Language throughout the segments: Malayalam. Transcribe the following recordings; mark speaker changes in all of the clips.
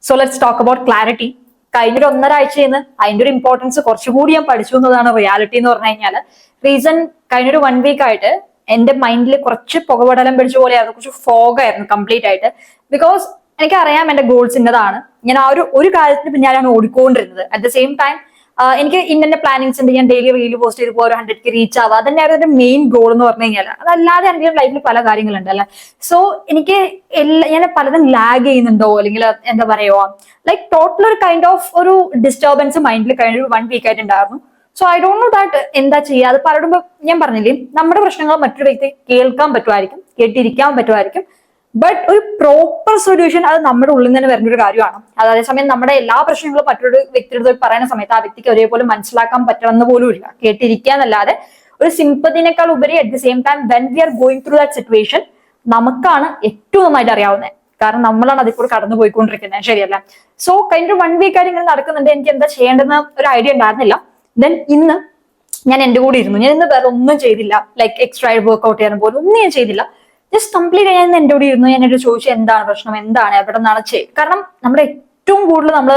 Speaker 1: So let's talk about clarity. കഴിഞ്ഞൊരു 1.5 ആഴ്ചയിൽ അതിന്റെ ഒരു ഇമ്പോർട്ടൻസ് കുറച്ചുകൂടി ഞാൻ പഠിച്ചു എന്നതാണ് റിയാലിറ്റി എന്ന് പറഞ്ഞു കഴിഞ്ഞാൽ. റീസൺ കഴിഞ്ഞൊരു 1 വീക്ക് ആയിട്ട് എന്റെ മൈൻഡിൽ കുറച്ച് പുകപടലം പിടിച്ച പോലെയായിരുന്നു, കുറച്ച് ഫോഗ് ആയിരുന്നു കംപ്ലീറ്റ് ആയിട്ട്. ബിക്കോസ് എനിക്കറിയാം എന്റെ ഗോൾസ് ഇന്നതാണ്, ഞാൻ ആ ഒരു കാര്യത്തിന് പിന്നാലെയാണ് ഓടിക്കൊണ്ടിരുന്നത്. അറ്റ് ദ സെയിം ടൈം എനിക്ക് ഇന്നെ പ്ലാനിങ്സ് ഉണ്ട്, ഞാൻ ഡെയിലി റീല് പോസ്റ്റ് ചെയ്ത് ഒരു 100K റീച്ച് ആവുക, അതന്നെയായിരുന്നു എന്റെ മെയിൻ ഗോൾ എന്ന് പറഞ്ഞു കഴിഞ്ഞാൽ. അതല്ലാതെ എന്റെ ലൈഫിൽ പല കാര്യങ്ങളുണ്ട് അല്ലെ. സോ എനിക്ക് ഞാൻ പലതും ലാഗ് ചെയ്യുന്നുണ്ടോ, അല്ലെങ്കിൽ എന്താ പറയുക, ലൈക്ക് ടോട്ടൽ ഒരു കൈൻഡ് ഓഫ് ഒരു ഡിസ്റ്റർബൻസ് മൈൻഡിൽ കഴിഞ്ഞ ഒരു 1 വീക്ക് ആയിട്ടുണ്ടായിരുന്നു. So I don't know that എന്താ ചെയ്യുക. അത് പലരും ഞാൻ പറഞ്ഞില്ലേ, നമ്മുടെ പ്രശ്നങ്ങൾ മറ്റൊരു വ്യക്തി കേൾക്കാൻ പറ്റുമായിരിക്കും, കേട്ടിരിക്കാൻ പറ്റുമായിരിക്കും, ബട്ട് ഒരു പ്രോപ്പർ സൊല്യൂഷൻ അത് നമ്മുടെ ഉള്ളിൽ നിന്ന് തന്നെ വരുന്ന ഒരു കാര്യമാണ്. അതേസമയം നമ്മുടെ എല്ലാ പ്രശ്നങ്ങളും മറ്റൊരു വ്യക്തിയുടെ പറയുന്ന സമയത്ത് ആ വ്യക്തിക്ക് ഒരേപോലെ മനസ്സിലാക്കാൻ പറ്റണമെന്ന് പോലും ഇല്ല. കേട്ടിരിക്കാന്നല്ലാതെ ഒരു സിമ്പതിനേക്കാൾ ഉപരി at the same time when we are going through that situation നമുക്കാണ് ഏറ്റവും നന്നായിട്ട് അറിയാവുന്നത്. കാരണം നമ്മളാണ് അതിൽ കൂടെ കടന്നു പോയിക്കൊണ്ടിരിക്കുന്നത്, ശരിയല്ല? സോ കഴിഞ്ഞ 1 വീക്ക് ആയിട്ട് ഇങ്ങനെ നടക്കുന്നുണ്ട്, എനിക്ക് എന്താ ചെയ്യേണ്ടെന്ന് ഒരു ഐഡിയ ഉണ്ടായിരുന്നില്ല. ദെൻ ഇന്ന് ഞാൻ എന്റെ കൂടെ ഇരുന്നു. ഞാൻ ഇന്ന് വേറെ ഒന്നും ചെയ്തില്ല, ലൈക്ക് എക്സ്ട്രാ വർക്ക്ഔട്ട് ചെയ്യാൻ പോലും ഒന്നും ഞാൻ ചെയ്തില്ല. ജസ്റ്റ് കംപ്ലീറ്റ് ഞാൻ എന്റെ കൂടെ ഇരുന്നു. ഞാൻ എന്നോട് ചോദിച്ചു എന്താണ് പ്രശ്നം, എന്താണ്, എവിടെ നിന്നാണ് കാരണം നമ്മുടെ ഏറ്റവും കൂടുതൽ നമ്മൾ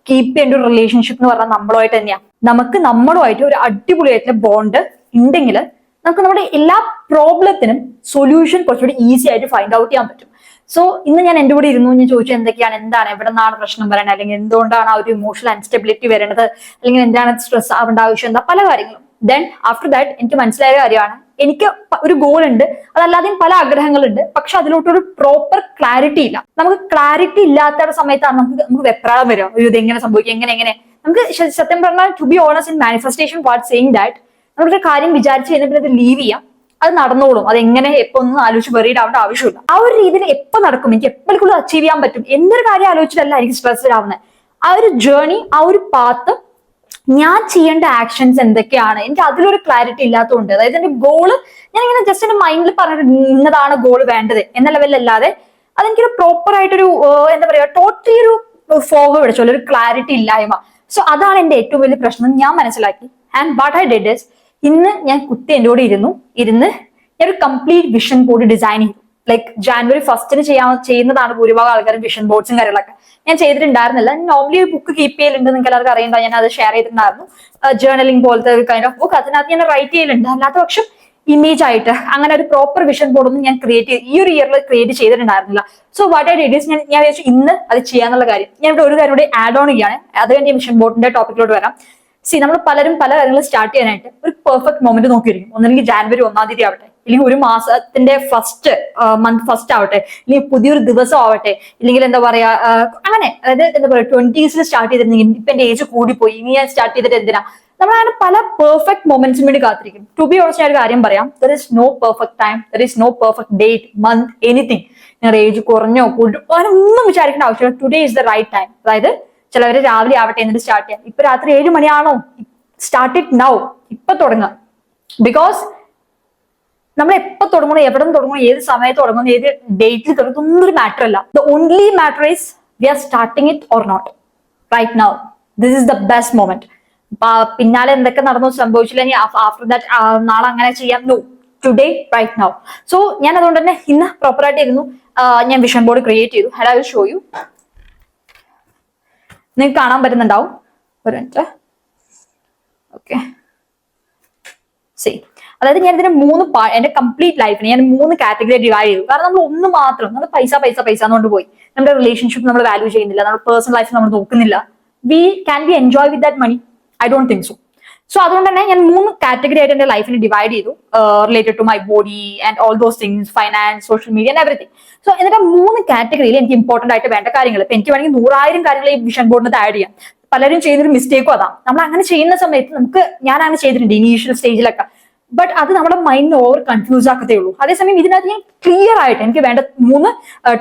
Speaker 1: കീപ്പ് ചെയ്യേണ്ട ഒരു റിലേഷൻഷിപ്പ് എന്ന് പറഞ്ഞാൽ നമ്മളുമായിട്ട് തന്നെയാണ്. നമുക്ക് നമ്മളുമായിട്ട് ഒരു അടിപൊളിയായിട്ടുള്ള ബോണ്ട് ഉണ്ടെങ്കിൽ നമുക്ക് നമ്മുടെ എല്ലാ പ്രോബ്ലത്തിനും സൊല്യൂഷൻ കുറച്ചുകൂടി ഈസി ആയിട്ട് ഫൈൻഡ് ഔട്ട് ചെയ്യാൻ പറ്റും. സോ ഇന്ന് ഞാൻ എന്റെ കൂടെ ഇരുന്നു, ഞാൻ ചോദിച്ചു എന്തൊക്കെയാണ്, എന്താണ്, എവിടെ നിന്നാണ് പ്രശ്നം പറയുന്നത്, അല്ലെങ്കിൽ എന്തുകൊണ്ടാണ് ആ ഒരു ഇമോഷണൽ അൺസ്റ്റെബിലിറ്റി വരേണ്ടത്, അല്ലെങ്കിൽ എന്താണ് സ്ട്രെസ് ആവേണ്ട ആവശ്യം, എന്താ പല കാര്യങ്ങളും. ദെൻ ആഫ്റ്റർ ദാറ്റ് എനിക്ക് മനസ്സിലായ കാര്യമാണ്, എനിക്ക് ഒരു ഗോൾ ഉണ്ട്, അതല്ലാതെയും പല ആഗ്രഹങ്ങളുണ്ട്, പക്ഷെ അതിലോട്ടൊരു പ്രോപ്പർ ക്ലാരിറ്റി ഇല്ല. നമുക്ക് ക്ലാരിറ്റി ഇല്ലാത്ത സമയത്താണ് നമുക്ക് വെപ്രാളം വരിക, ഇത് എങ്ങനെ സംഭവിക്കും, എങ്ങനെ നമുക്ക് സത്യം പറഞ്ഞാൽ to be honest in manifestation what saying that നമുക്കൊരു കാര്യം വിചാരിച്ച് കഴിഞ്ഞാൽ അത് ലീവ് ചെയ്യാം, അത് നടന്നോളും, അത് എങ്ങനെ എപ്പോ ഒന്നും ആലോചിച്ച് വെറിയിട്ട് ആവേണ്ട ആവശ്യമില്ല. ആ ഒരു രീതിയിൽ എപ്പോ നടക്കും, എനിക്ക് എപ്പോഴും അച്ചീവ് ചെയ്യാൻ പറ്റും എന്നൊരു കാര്യം ആലോചിച്ചിട്ടല്ല എനിക്ക് സ്ട്രെസ്ഡ് ആവുന്നത്. ആ ഒരു ജേർണി, ആ ഒരു പാത്ത്, ഞാൻ ചെയ്യേണ്ട ആക്ഷൻസ് എന്തൊക്കെയാണ്, എനിക്ക് അതിലൊരു ക്ലാരിറ്റി ഇല്ലാത്തതുകൊണ്ട്, അതായത് എന്റെ ഗോള് ഞാൻ ഇങ്ങനെ ജസ്റ്റ് എന്റെ മൈൻഡിൽ പറഞ്ഞിട്ട് ഇന്നതാണ് ഗോള് വേണ്ടത് എന്ന ലെവലിലല്ലാതെ അതെനിക്കൊരു പ്രോപ്പർ ആയിട്ടൊരു എന്താ പറയുക ടോട്ടലി ഒരു ഫോഗ് പിടിച്ചോ, ഒരു ക്ലാരിറ്റി ഇല്ലായ്മ. സോ അതാണ് എന്റെ ഏറ്റവും വലിയ പ്രശ്നം ഞാൻ മനസ്സിലാക്കി. And what I did is, ഇന്ന് ഞാൻ കുത്തി എന്റെ കൂടെ ഇരുന്ന് ഞാൻ ഒരു കംപ്ലീറ്റ് വിഷൻ ബോർഡ് ഡിസൈൻ ചെയ്തു. ലൈക്ക് ജാനുവരി 1st ചെയ്യുന്നതാണ് ഭൂരിഭാഗം ആൾക്കാരും വിഷൻ ബോർഡ്സും കാര്യങ്ങളൊക്കെ. ഞാൻ ചെയ്തിട്ടുണ്ടായിരുന്നില്ല. നോർമലി ഒരു ബുക്ക് കീപ്പ് ചെയ്യലുണ്ട്, നിങ്ങൾക്ക് എല്ലാവർക്കും അറിയണ്ട, ഞാൻ അത് ഷെയർ ചെയ്തിട്ടുണ്ടായിരുന്നു. ജേർണലിംഗ് പോലത്തെ ഒരു കൈൻഡ് ഓഫ് ബുക്ക്, അതിനകത്ത് ഞാൻ റൈറ്റ് ചെയ്യലുണ്ട്. അല്ലാത്ത പക്ഷം ഇമേജ് ആയിട്ട് അങ്ങനെ ഒരു പ്രോപ്പർ വിഷൻ ബോർഡ് ഒന്നും ഞാൻ ഈ ഒരു ഇയറിൽ ക്രിയേറ്റ് ചെയ്തിട്ടുണ്ടായിരുന്നില്ല. So what I did is, ഞാൻ വിചാരിച്ചു ഇന്ന് അത് ചെയ്യാന്നുള്ള കാര്യം. ഞാൻ ഇവിടെ ഒരു കാര്യം കൂടി ആഡ് ഓൺ ചെയ്യാണ്, അത് കഴിഞ്ഞ് വിഷൻ ബോർഡിന്റെ ടോപ്പിക്കിലോട്ട് വരാം. നമ്മൾ പലരും പല കാര്യങ്ങളും സ്റ്റാർട്ട് ചെയ്യാനായിട്ട് ഒരു പെർഫെക്റ്റ് മൊമെന്റ് നോക്കിയിരിക്കും. ഒന്നെങ്കിൽ ജാനുവരി 1ാം തീയതി ആവട്ടെ, ഇല്ലെങ്കിൽ ഒരു മാസത്തിന്റെ ഫസ്റ്റ് ആവട്ടെ, ഇല്ലെങ്കിൽ പുതിയൊരു ദിവസം ആവട്ടെ, ഇല്ലെങ്കിൽ എന്താ പറയാ അങ്ങനെ, അതായത് എന്താ പറയാ 20s സ്റ്റാർട്ട് ചെയ്തിരുന്നെങ്കിൽ ഇപ്പൊ എന്റെ ഏജ് കൂടിപ്പോയി, ഇനി ഞാൻ സ്റ്റാർട്ട് ചെയ്തിട്ട് എന്തിനാ, നമ്മൾ അങ്ങനെ പല പെർഫെക്റ്റ് മൊമെന്റ്സിന് വേണ്ടി കാത്തിരിക്കും. ടു ബി ഓണസ്റ്റ് ഞാൻ ഒരു കാര്യം പറയാം, there is no perfect time, there is no perfect date, month, anything. നിങ്ങളുടെ ഏജ് കുറഞ്ഞോ കൂട്ടോ അങ്ങനെ ഒന്നും വിചാരിക്കേണ്ട ആവശ്യമില്ല. Today is the right time. അതായത് ചിലവര് രാവിലെ ആവട്ടെ എന്നിട്ട് സ്റ്റാർട്ട് ചെയ്യാം. ഇപ്പൊ രാത്രി 7 മണിയാണോ, സ്റ്റാർട്ട് ഇറ്റ് നൗ, ഇപ്പൊ തുടങ്ങുക. ബിക്കോസ് നമ്മൾ എപ്പോ തുടങ്ങണം, എവിടെ നിന്ന് തുടങ്ങണം, ഏത് സമയത്ത് തുടങ്ങണം, ഏത് ഡേറ്റിൽ തുടങ്ങും, ഒന്നും ഒരു മാറ്റർ അല്ല. The only matter is we are starting it or not right now. This is the best moment. പിന്നാലെ എന്തൊക്കെ നടന്നു സംഭവിച്ചില്ലെങ്കിൽ ആഫ്റ്റർ ദാറ്റ് നാളെ അങ്ങനെ ചെയ്യാം. No, today right now. So ഞാൻ അതുകൊണ്ട് തന്നെ ഇന്ന് പ്രോപ്പറായിട്ട് ഇരുന്നു, ഞാൻ വിഷൻ ബോർഡ് ക്രിയേറ്റ് ചെയ്തു. I will show you. നിങ്ങൾക്ക് കാണാൻ പറ്റുന്നുണ്ടാവും, ഒരു മിനിറ്റ്. ഓക്കെ, സി, അതായത് ഞാൻ ഇതിന് എന്റെ കംപ്ലീറ്റ് ലൈഫിനെ ഞാൻ 3 കാറ്റഗറി ഡിവൈഡ് ചെയ്തു. കാരണം നമ്മൾ ഒന്ന് മാത്രം, നമ്മൾ പൈസ എന്നുകൊണ്ട് പോയി നമ്മുടെ റിലേഷൻഷിപ്പ് നമ്മൾ വാല്യൂ ചെയ്യുന്നില്ല, നമ്മുടെ പേഴ്സണൽ ലൈഫ് നമ്മൾ നോക്കുന്നില്ല. Can we enjoy with that money? I don't think so. So അതുകൊണ്ട് തന്നെ ഞാൻ 3 കാറ്റഗറി ആയിട്ട് എന്റെ ലൈഫിനെ ഡിവൈഡ് ചെയ്തു, related to my body and all those things, finance, social media and everything. So എന്നിട്ട് 3 കാറ്റഗറിയിൽ എനിക്ക് ഇമ്പോർട്ടന്റ് ആയിട്ട് വേണ്ട കാര്യങ്ങൾ, ഇപ്പൊ എനിക്ക് വേണമെങ്കിൽ 100,000 കാര്യങ്ങൾ ഈ വിഷൻ ബോർഡിനകത്ത് ആഡ് ചെയ്യാം. പലരും ചെയ്യുന്നൊരു മിസ്റ്റേക്കും അതാണ്, നമ്മൾ അങ്ങനെ ചെയ്യുന്ന സമയത്ത് ഞാൻ അങ്ങനെ ചെയ്തിട്ടുണ്ട് ഇനീഷ്യൽ സ്റ്റേജിലൊക്കെ, ബട്ട് അത് നമ്മുടെ മൈൻഡിന് ഓവർ കൺഫ്യൂസ് ആക്കത്തേ ഉള്ളൂ. അതേസമയം ഇതിനകത്ത് ഞാൻ ക്ലിയർ ആയിട്ട് എനിക്ക് വേണ്ട 3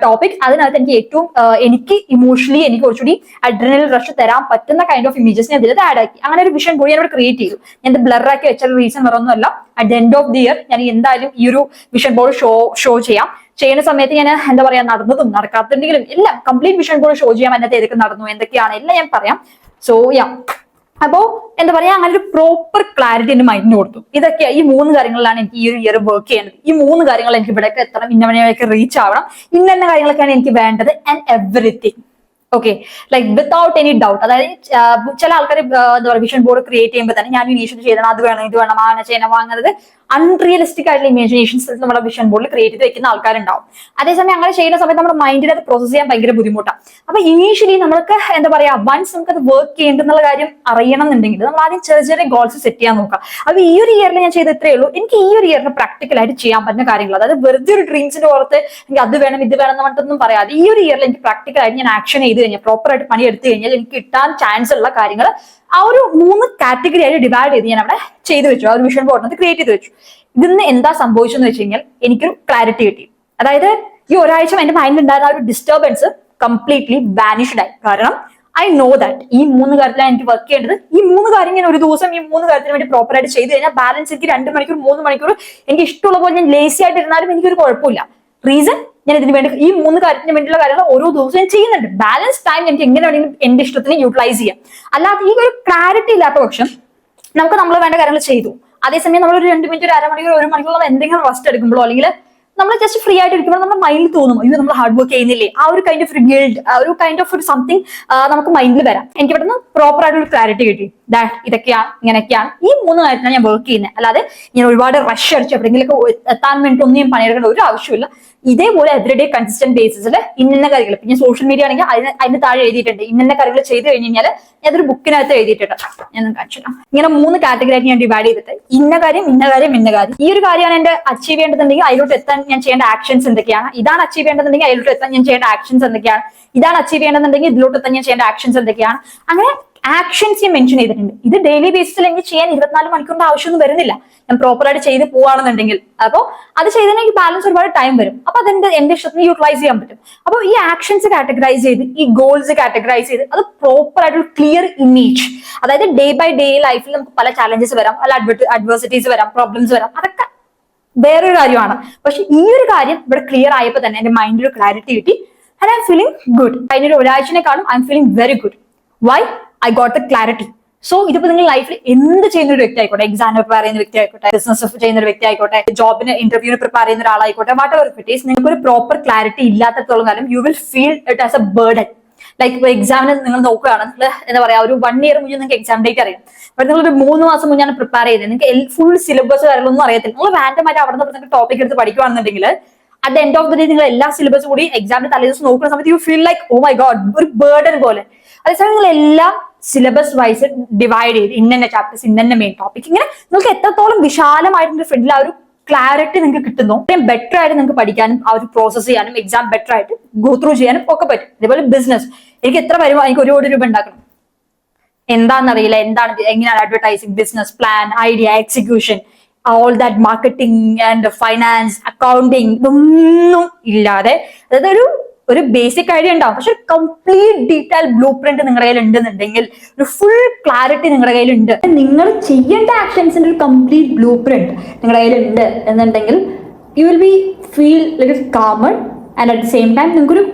Speaker 1: ടോപ്പിക്, അതിനകത്ത് എനിക്ക് ഇമോഷണലി എനിക്ക് കുറച്ചുകൂടി അഡ്രിനൽ റഷ് തരാൻ പറ്റുന്ന കൈൻഡ് ഓഫ് ഇമേജസ് ഞാൻ ഇതിൽ ആഡ് ആക്കി. അങ്ങനെ ഒരു വിഷൻ ബോർഡ് ഞാൻ ഇവിടെ ക്രിയേറ്റ് ചെയ്തു. ഞാൻ ബ്ലർ ആക്കി വെച്ച റീസൺ വേറൊന്നുമല്ല, at the end of the year ഞാൻ എന്തായാലും ഈ ഒരു വിഷൻ ബോർഡ് ഷോ ചെയ്യാം. ചെയ്യുന്ന സമയത്ത് ഞാൻ എന്താ പറയാ, നടന്നതും നടക്കാത്തുണ്ടെങ്കിലും എല്ലാം കംപ്ലീറ്റ് വിഷൻ ബോർഡ് ഷോ ചെയ്യാം. അതിനകത്ത് ഏതൊക്കെ നടന്നു, എന്തൊക്കെയാണ് എല്ലാം ഞാൻ പറയാം. സോ അപ്പോ എന്താ പറയാ, അങ്ങനെ ഒരു പ്രോപ്പർ ക്ലാരിറ്റി എന്റെ മൈൻഡിന് കൊടുത്തു. ഇതൊക്കെ ഈ 3 കാര്യങ്ങളിലാണ് എനിക്ക് ഈ ഒരു ഇയർ വർക്ക് ചെയ്യേണ്ടത്. ഈ 3 കാര്യങ്ങൾ എനിക്ക് ഇവിടേക്ക് എത്തണം, ഇന്ന മണിയൊക്കെ റീച്ച് ആവണം, ഇന്ന കാര്യങ്ങളൊക്കെയാണ് എനിക്ക് വേണ്ടത്, and everything. Okay, like without any doubt. അതായത് ചില ആൾക്കാർ എന്താ പറയുക വിഷൻ ബോർഡ് ക്രിയേറ്റ് ചെയ്യുമ്പോൾ തന്നെ ഞാൻ ഇനീഷ്യലി ചെയ്യണം, അത് വേണം, ഇത് വേണം, ആന ചേന വാങ്ങുന്നത് അൺറിയലിസ്റ്റിക് ആയിട്ടുള്ള ഇമാജിനേഷൻസ് നമ്മുടെ വിഷൻ ബോർഡിൽ ക്രിയേറ്റ് ചെയ്ത് വെക്കുന്ന ആൾക്കാരുണ്ടാവും. അതേസമയം അങ്ങനെ ചെയ്യുന്ന സമയത്ത് നമ്മുടെ മൈൻഡിൽ അത് പ്രോസസ് ചെയ്യാൻ ഭയങ്കര ബുദ്ധിമുട്ടാണ്. അപ്പൊ ഇനീഷ്യലി നമുക്ക് എന്താ പറയാ വൺസ് നമുക്ക് അത് വർക്ക് ചെയ്യേണ്ടെന്നുള്ള കാര്യം അറിയണം എന്നുണ്ടെങ്കിൽ നമ്മൾ ആദ്യം ചെറിയ ചെറിയ ഗോൾസ് സെറ്റ് ചെയ്യാൻ നോക്കാം. അപ്പൊ ഈ ഒരു ഇയറിൽ ഞാൻ ചെയ്ത് ഇത്രയേ ഉള്ളൂ, എനിക്ക് ഈ ഒരു ഇയറിന് പ്രാക്ടിക്കലായിട്ട് ചെയ്യാൻ പറ്റുന്ന കാര്യങ്ങൾ, അതായത് വെറുതെ ഒരു ഡ്രീംസിന്റെ പുറത്ത് എനിക്ക് അത് വേണം ഇത് വേണം എന്ന് പറഞ്ഞിട്ടൊന്നും പറയാതെ ഈ ഒരു ഇയറിൽ എനിക്ക് പ്രാക്ടിക്കലായിട്ട് ഞാൻ ആക്ഷൻ ചെയ്ത് കഴിഞ്ഞാൽ, പ്രോപ്പറായിട്ട് പണി എടുത്തു കഴിഞ്ഞാൽ എനിക്ക് കിട്ടാൻ ചാൻസ് ഉള്ള കാര്യങ്ങൾ ആ ഒരു 3 കാറ്റഗറി ആയിട്ട് ഡിവൈഡ് ചെയ്ത് ഞാൻ അവിടെ ചെയ്തു വെച്ചു. ആ ഒരു വിഷൻ ബോർഡിനകത്ത് ക്രിയേറ്റ് ചെയ്ത് വെച്ചു. ഇതിന്ന് എന്താ സംഭവിച്ചെന്ന് വെച്ച് കഴിഞ്ഞാൽ എനിക്കൊരു ക്ലാരിറ്റി കിട്ടി. അതായത് ഈ ഒരാഴ്ച എന്റെ മൈൻഡിൽ ഉണ്ടായിരുന്ന ആ ഒരു ഡിസ്റ്റർബൻസ് കംപ്ലീറ്റ്ലി വാനിഷ്ഡ് ആയി. കാരണം ഐ നോ ദാറ്റ് ഈ 3 കാര്യത്തിലാണ് എനിക്ക് വർക്ക് ചെയ്യേണ്ടത്. ഈ 3 കാര്യം ഞാൻ ഒരു ദിവസം ഈ 3 കാര്യത്തിന് വേണ്ടി പ്രോപ്പർ ആയിട്ട് ചെയ്ത് കഴിഞ്ഞാൽ ബാലൻസ് എനിക്ക് 2 മണിക്കൂർ 3 മണിക്കൂർ എനിക്ക് ഇഷ്ടമുള്ള പോലെ ഞാൻ ലേസി ആയിട്ട് ഇരുന്നാലും എനിക്കൊരു കുഴപ്പമില്ല. റീസൺ ഞാൻ ഇതിന് വേണ്ടി ഈ 3 കാര്യത്തിന് വേണ്ടിയുള്ള കാര്യങ്ങൾ ഓരോ ദിവസവും ഞാൻ ചെയ്യുന്നുണ്ട്. ബാലൻസ് ടൈം എനിക്ക് എങ്ങനെ വേണമെങ്കിലും എന്റെ ഇഷ്ടത്തിന് യൂട്ടിലൈസ് ചെയ്യാം. അല്ലാതെ ഈ ഒരു ക്ലാരിറ്റി ഇല്ലാത്ത പക്ഷം നമുക്ക് നമ്മൾ വേണ്ട കാര്യങ്ങൾ ചെയ്തു, അതേസമയം നമ്മൾ ഒരു 2 മിനിറ്റ്, ഒരു അരമണിക്കൂർ, 1 മണിക്കൂർ നമ്മൾ എന്തെങ്കിലും റെസ്റ്റ് എടുക്കുമ്പോഴോ അല്ലെങ്കിൽ നമ്മൾ ജസ്റ്റ് ഫ്രീ ആയിട്ട് ഇരിക്കുമ്പോൾ നമ്മുടെ മൈൻഡിൽ തോന്നും അയ്യോ നമ്മൾ ഹാർഡ് വർക്ക് ചെയ്യുന്നില്ലേ, ആ ഒരു കൈൻഡ് ഓഫ് ഗിൽഡ്, ആ ഒരു കൈൻഡ് ഓഫ് ഒരു സംതിങ് നമുക്ക് മൈൻഡിൽ വരാം. എനിക്ക് പെട്ടെന്ന് പ്രോപ്പർ ആയിട്ട് ഒരു ക്ലാരിറ്റി കിട്ടി. ഇതൊക്കെയാണ് ഇങ്ങനെയൊക്കെയാണ് ഈ 3 കാര്യത്തിലാണ് ഞാൻ വർക്ക് ചെയ്യുന്നത്. അല്ലാതെ ഞാൻ ഒരുപാട് റഷ് അടിച്ച് എവിടെയെങ്കിലൊക്കെ എത്താൻ വേണ്ടി ഒന്നും ഞാൻ പണിയെടുക്കേണ്ട ഒരു ആവശ്യമില്ല. ഇതേപോലെ എവറിഡേ കൺസിസ്റ്റന്റ് ബേസിസിൽ ഇന്ന കാര്യങ്ങൾ, പിന്നെ സോഷ്യൽ മീഡിയ ആണെങ്കിൽ അതിന് താഴെ എഴുതിയിട്ടുണ്ട് ഇന്ന കാര്യങ്ങൾ ചെയ്ത് കഴിഞ്ഞ് കഴിഞ്ഞാൽ ഞാനൊരു ബുക്കിനകത്ത് എഴുതിയിട്ടുണ്ട്. ഞാൻ കാണിച്ചു ഇങ്ങനെ 3 കാറ്റഗറി ആയിട്ട് ഞാൻ ഡിവൈഡ് ചെയ്തിട്ട് ഇന്ന കാര്യം ഇന്ന കാര്യം ഇന്ന കാര്യം, ഈ ഒരു കാര്യമാണ് എന്റെ അച്ചീവ് ചെയ്യേണ്ടതുണ്ടെങ്കിൽ അതിലോട്ട് എത്താൻ ഞാൻ ചെയ്യേണ്ട ആക്ഷൻസ് എന്തൊക്കെയാണ്, ഇതാണ് അച്ചീവ് ചെയ്യേണ്ടതുണ്ടെങ്കിൽ അതിലോട്ട് എത്താൻ ഞാൻ ചെയ്യേണ്ട ആക്ഷൻസ് എന്തൊക്കെയാണ്, ഇതാണ് അച്ചീവ് ചെയ്യേണ്ടതുണ്ടെങ്കിൽ ഇതിലോട്ട് എത്താൻ ഞാൻ ചെയ്യേണ്ട ആക്ഷൻസ് എന്തൊക്കെയാണ്. അങ്ങനെ ആക്ഷൻസ് ഞാൻ മെൻഷൻ ചെയ്തിട്ടുണ്ട്. ഇത് ഡെയിലി ബേസിസിൽ എനിക്ക് ചെയ്യാൻ 24 മണിക്കൂറിന്റെ ആവശ്യമൊന്നും വരുന്നില്ല. ഞാൻ പ്രോപ്പറായിട്ട് ചെയ്ത് പോവാണെന്നുണ്ടെങ്കിൽ അപ്പോൾ അത് ചെയ്തെങ്കിൽ ബാലൻസ് ഒരുപാട് ടൈം വരും. അപ്പൊ അതെന്റെ എന്റെ ഇഷ്ടത്തിന് യൂട്ടിലൈസ് ചെയ്യാൻ പറ്റും. അപ്പോൾ ഈ ആക്ഷൻസ് കാറ്റഗറൈസ് ചെയ്ത് ഈ ഗോൾസ് കാറ്റഗറൈസ് ചെയ്ത് അത് പ്രോപ്പർ ആയിട്ട് ക്ലിയർ ഇമേജ്, അതായത് ഡേ ബൈ ഡേ ലൈഫിൽ നമുക്ക് പല ചാലഞ്ചസ് വരാം, പല അഡ്വേഴ്സിറ്റീസ് വരാം, പ്രോബ്ലംസ് വരാം, അതൊക്കെ വേറൊരു കാര്യമാണ്. പക്ഷെ ഈ ഒരു കാര്യം ഇവിടെ ക്ലിയർ ആയപ്പോൾ തന്നെ എന്റെ മൈൻഡിൽ ഒരു ക്ലാരിറ്റി കിട്ടി. And I am feeling good. കഴിഞ്ഞൊരു ഒരാഴ്ചനെക്കാളും I am feeling very good. Why? I got the clarity. So ഇതിപ്പോ നിങ്ങൾ ലൈഫിൽ എന്ത് ചെയ്യുന്ന ഒരു വ്യക്തി ആയിക്കോട്ടെ, എക്സാമിന് പ്രിപ്പയർ ചെയ്യുന്ന വ്യക്തി ആയിക്കോട്ടെ, ബിസിനസ് ചെയ്യുന്ന ഒരു വ്യക്തി ആയിക്കോട്ടെ, ജോബിന് ഇന്റർവ്യൂവിന് പ്രിപ്പയർ ചെയ്യുന്ന ഒരാളായിക്കോട്ടെ, വാട്ട് എവർ ഇറ്റ് ഈസ്, നിങ്ങൾക്ക് ഒരു പ്രോപ്പർ ക്ലാരിറ്റി ഇല്ലാത്തത്തോളം കാലം you will feel it as A burden. Like ഇപ്പൊ എക്സാമിന് നിങ്ങൾ നോക്കുകയാണ്, നിങ്ങൾ എന്താ പറയാ ഒരു 1 ഇയർ മുന്നേ നിങ്ങൾക്ക് എക്സാം ഡേറ്റ് അറിയാം, പക്ഷെ നിങ്ങൾ ഒരു 3 മാസം മുന്നാണ് പ്രിപ്പയർ ചെയ്തത്, നിങ്ങൾക്ക് ഫുൾ സിലബസ് കാര്യങ്ങളൊന്നും അറിയത്തില്ല, നിങ്ങൾ റാൻഡമായിട്ട് അവിടെ നിന്ന് ടോപ്പിക് എടുത്ത് പഠിക്കുകയാണെന്നുണ്ടെങ്കിൽ at the end of the day നിങ്ങൾ എല്ലാ സിലബസ് കൂടി എക്സാമിന് തലേദിവസം നോക്കുന്ന സമയത്ത് you feel like oh my God ഒരു ബർഡൻ പോലെ. അതേസമയം നിങ്ങൾ എല്ലാം സിലബസ് വൈസ് ഡിവൈഡ് ചെയ്ത് ഇന്ന ചാപ്റ്റേഴ്സ് ഇന്ന മെയിൻ ടോപ്പിക്, ഇങ്ങനെ നിങ്ങൾക്ക് എത്രത്തോളം വിശാലമായിട്ട് ഫ്രണ്ടിൽ ആ ഒരു ക്ലാരിറ്റി നിങ്ങൾക്ക് കിട്ടുന്നു, ബെറ്റർ ആയിട്ട് നിങ്ങൾക്ക് പഠിക്കാനും ആ ഒരു പ്രോസസ് ചെയ്യാനും എക്സാം ബെറ്റർ ആയിട്ട് ഗോ ത്രൂ ചെയ്യാനും ഒക്കെ പറ്റും. അതേപോലെ ബിസിനസ്, എനിക്ക് എത്ര വരുമോ എനിക്ക് 1 കോടി രൂപ ഉണ്ടാക്കണം, എന്താണെന്നറിയില്ല, എങ്ങനെയാണ് advertising, business plan, idea, execution, all that marketing and finance, accounting, ഇതൊന്നും ഇല്ലാതെ, അതായത് ഒരു ബേസിക് ഐഡിയ ഉണ്ടാവും, പക്ഷെ കംപ്ലീറ്റ് ഡീറ്റെയിൽ ബ്ലൂ പ്രിന്റ് നിങ്ങളുടെ കയ്യിൽ ഉണ്ടെന്നുണ്ടെങ്കിൽ, ഒരു ഫുൾ ക്ലാരിറ്റി നിങ്ങളുടെ കയ്യിൽ ഉണ്ട്, നിങ്ങൾ ചെയ്യേണ്ട ആക്ഷൻസിന്റെ ഒരു കംപ്ലീറ്റ് ബ്ലൂ പ്രിന്റ് നിങ്ങളുടെ കയ്യിൽ ഉണ്ട് എന്നുണ്ടെങ്കിൽ you will be feel little calmer and at the same time നിങ്ങൾക്കൊരു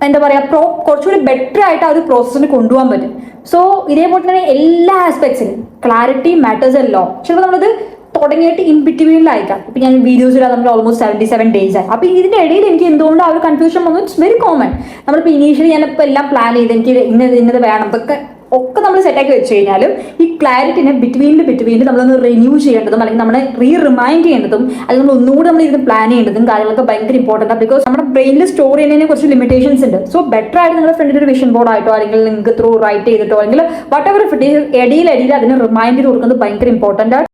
Speaker 1: എന്താ പറയാ കുറച്ചുകൂടി ബെറ്റർ ആയിട്ട് ആ ഒരു പ്രോസസ്സിന് കൊണ്ടുപോകാൻ പറ്റും. സോ ഇതേപോലെ തന്നെ എല്ലാ ആസ്പെക്ട്സിലും ക്ലാരിറ്റി മാറ്റേഴ്സ് എല്ലോ. ചിലപ്പോൾ നമ്മളത് തുടങ്ങിയിട്ട് ഇൻ ബിറ്റ്വീനിലായിരിക്കാം. ഇപ്പൊ ഞാൻ വീഡിയോസ് ഇടാൻ നമ്മൾ ഓൾമോസ്റ്റ് 77 days ആയി. അപ്പൊ ഇതിന്റെ ഇടയിൽ എനിക്ക് എന്തുകൊണ്ട് ആ ഒരു കൺഫ്യൂഷൻ വന്നു, ഇറ്റ്സ് വെരി കോമൺ. നമ്മളിപ്പോൾ ഇനീഷ്യലി ഞാനിപ്പോൾ എല്ലാം പ്ലാൻ ചെയ്ത് എനിക്ക് ഇന്നത് വേണം ഒക്കെ നമ്മൾ സെറ്റാക്കി വെച്ച് കഴിഞ്ഞാലും ഈ ക്ലാരിറ്റിനെ ബിറ്റ്വീനിൽ നമ്മളൊന്ന് റിന്യൂ ചെയ്യേണ്ടതും അല്ലെങ്കിൽ നമ്മളെ റിമൈൻഡ് ചെയ്യേണ്ടതും അല്ലെങ്കിൽ നമ്മൾ ഒന്നുകൂടി നമ്മൾ ഇത് പ്ലാൻ ചെയ്യേണ്ടതും കാര്യങ്ങളൊക്കെ ഭയങ്കര ഇമ്പോർട്ടൻ്റ് ആണ്. ബിക്കോസ് നമ്മുടെ ബ്രെയിനിൽ സ്റ്റോർ ചെയ്യുന്നതിന് കുറച്ച് ലിമിറ്റേഷൻസ് ഉണ്ട്. സോ ബെറ്റർ ആയിട്ട് നിങ്ങളുടെ ഫ്രണ്ടിൽ ഒരു വിഷൻ ബോർഡ് ആയിട്ടോ അല്ലെങ്കിൽ നിങ്ങൾക്ക് ത്രൂ റൈറ്റ് ചെയ്തിട്ടോ അല്ലെങ്കിൽ വട്ട് എവർ ഇടയിൽ അതിന് റിമൈൻഡ് ചെയ്ത് കൊടുക്കുന്നത് ഭയങ്കര ഇമ്പോർട്ടൻ്റ് ആണ്.